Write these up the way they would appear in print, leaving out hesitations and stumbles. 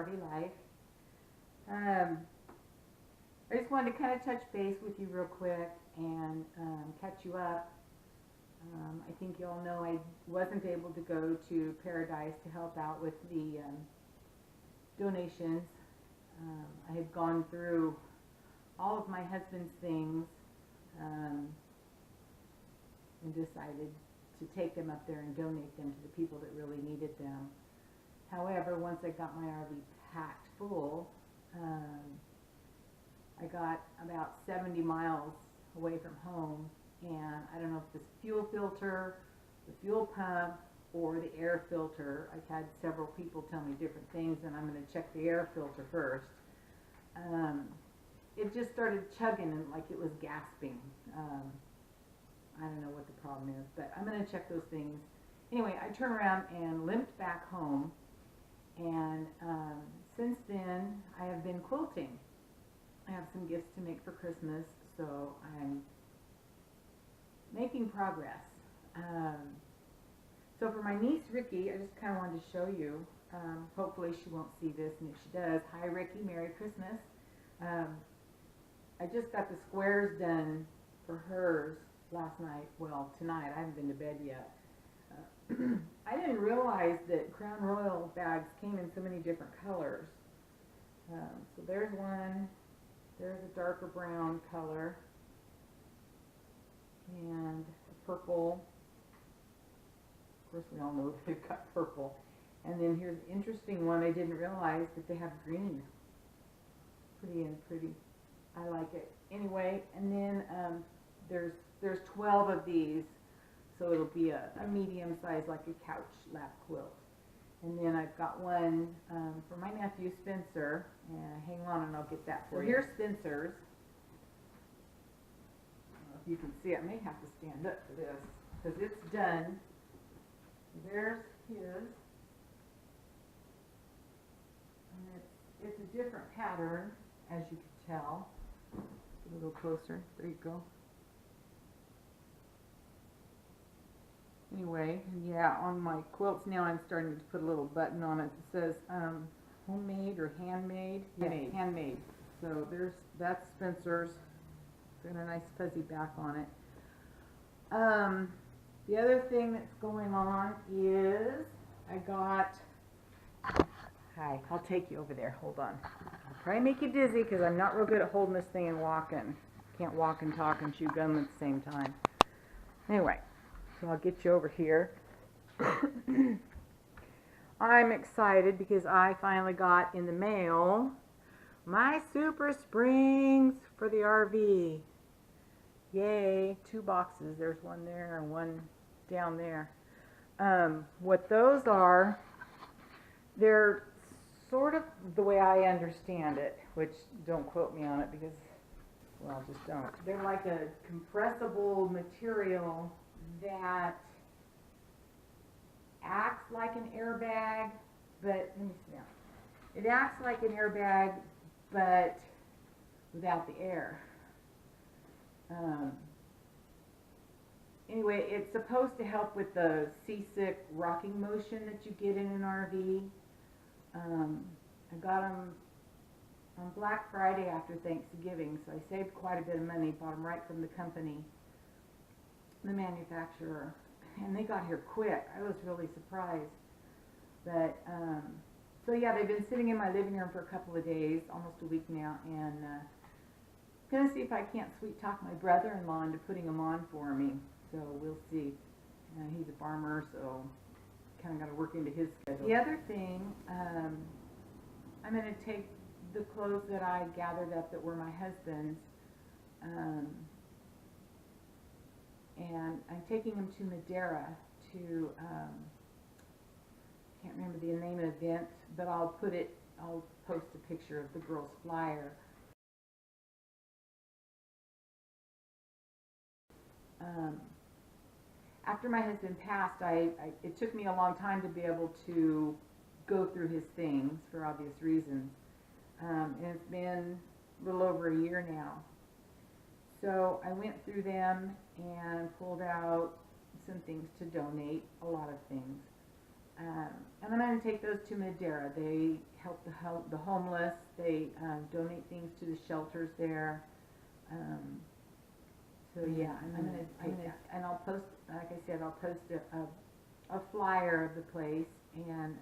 RV life. I just wanted to kind of touch base with you real quick and catch you up. I think you all know I wasn't able to go to Paradise to help out with the donations. I had gone through all of my husband's things and decided to take them up there and donate them to the people that really needed them. However, once I got my RV packed full, I got about 70 miles away from home, and I don't know if this fuel filter, the fuel pump, or the air filter. I've had several people tell me different things, and I'm going to check the air filter first. It just started chugging and like it was gasping. I don't know what the problem is, but I'm going to check those things. Anyway, I turned around and limped back home, and since then I have been quilting. I have some gifts to make for Christmas, so I'm making progress. So for my niece Ricky, I just kind of wanted to show you. Hopefully she won't see this, and if she does, hi Ricky, Merry Christmas. I just got the squares done for hers last night. Well, tonight. I haven't been to bed yet. I didn't realize that Crown Royal bags came in so many different colors. So there's one. There's a darker brown color. And a purple. Of course, we all know they've got purple. And then here's an interesting one. I didn't realize that they have green. Pretty. I like it. Anyway, and then there's 12 of these, so it'll be a medium size, like a couch lap quilt. And then I've got one for my nephew Spencer. Hang on, and I'll get that for you. Here's Spencer's. I don't know if you can see it. I may have to stand up for this because it's done. There's his. And it's a different pattern, as you can tell. A little closer. There you go. Anyway, yeah, on my quilts now I'm starting to put a little button on it that says homemade or handmade. Yeah, handmade. So that's Spencer's. It's got a nice fuzzy back on it. The other thing that's going on is I got. Hi, I'll take you over there. Hold on. I'll probably make you dizzy because I'm not real good at holding this thing and walking. Can't walk and talk and chew gum at the same time. Anyway, so I'll get you over here. I'm excited because I finally got in the mail my Super Springs for the RV. Yay, 2 boxes. There's one there and one down there. What those are, they're sort of the way I understand it, which don't quote me on it because, well, just don't. They're like a compressible material that acts like an airbag, but let me see now. It acts like an airbag, but without the air. Anyway, it's supposed to help with the seasick rocking motion that you get in an RV. I got them on Black Friday after Thanksgiving, so I saved quite a bit of money, bought them right from the company, the manufacturer, and they got here quick. I was really surprised. But, so yeah, they've been sitting in my living room for a couple of days, almost a week now, and going to see if I can't sweet talk my brother-in-law into putting them on for me. So we'll see. He's a farmer, so kind of got to work into his schedule. The other thing, I'm going to take the clothes that I gathered up that were my husband's, and I'm taking them to Madeira to, I can't remember the name of the event, but I'll post a picture of the girls' flyer. After my husband passed, it took me a long time to be able to go through his things for obvious reasons. And it's been a little over a year now. So I went through them and pulled out some things to donate, a lot of things. And I'm going to take those to Madeira. They help the homeless. They donate things to the shelters there. So yeah, I'm gonna take that. And I'll post, like I said, I'll post a flyer of the place. And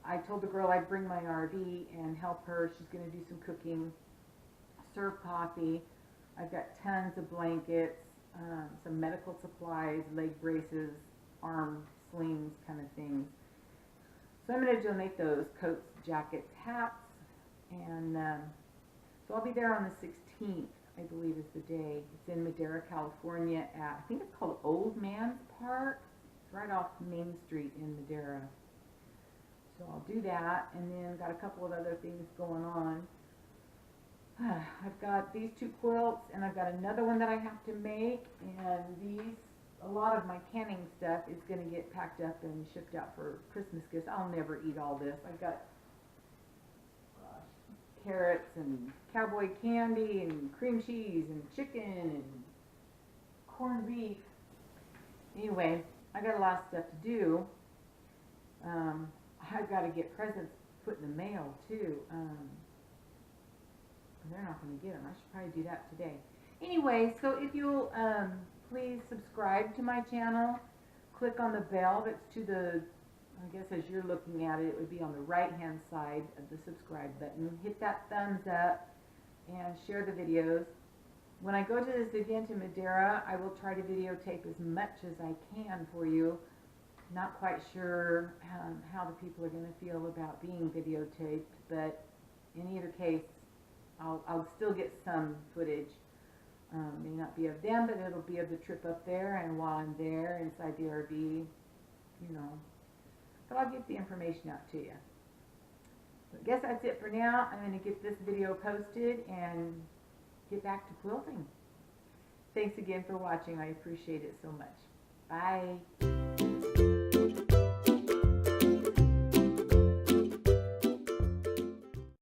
I told the girl I'd bring my RV and help her. She's gonna do some cooking, serve coffee. I've got tons of blankets, some medical supplies, leg braces, arm slings kind of things. So I'm going to donate those coats, jackets, hats, and so I'll be there on the 16th, I believe is the day. It's in Madeira, California at, I think it's called Old Man's Park. It's right off Main Street in Madeira. So I'll do that, and then got a couple of other things going on. I've got these 2 quilts, and I've got another one that I have to make, and a lot of my canning stuff is going to get packed up and shipped out for Christmas gifts. I'll never eat all this. I've got carrots and cowboy candy and cream cheese and chicken and corned beef. Anyway, I got a lot of stuff to do. I've got to get presents put in the mail too. They're not going to get them. I should probably do that today. Anyway, so if you'll please subscribe to my channel, click on the bell that's to the, I guess as you're looking at it, it would be on the right hand side of the subscribe button. Hit that thumbs up and share the videos. When I go to this event in Madeira, I will try to videotape as much as I can for you. Not quite sure how the people are going to feel about being videotaped, but in either case, I'll still get some footage. May not be of them, but it'll be of the trip up there, and while I'm there inside the RV, you know. But I'll get the information out to you. So I guess that's it for now. I'm going to get this video posted and get back to quilting. Thanks again for watching. I appreciate it so much. Bye.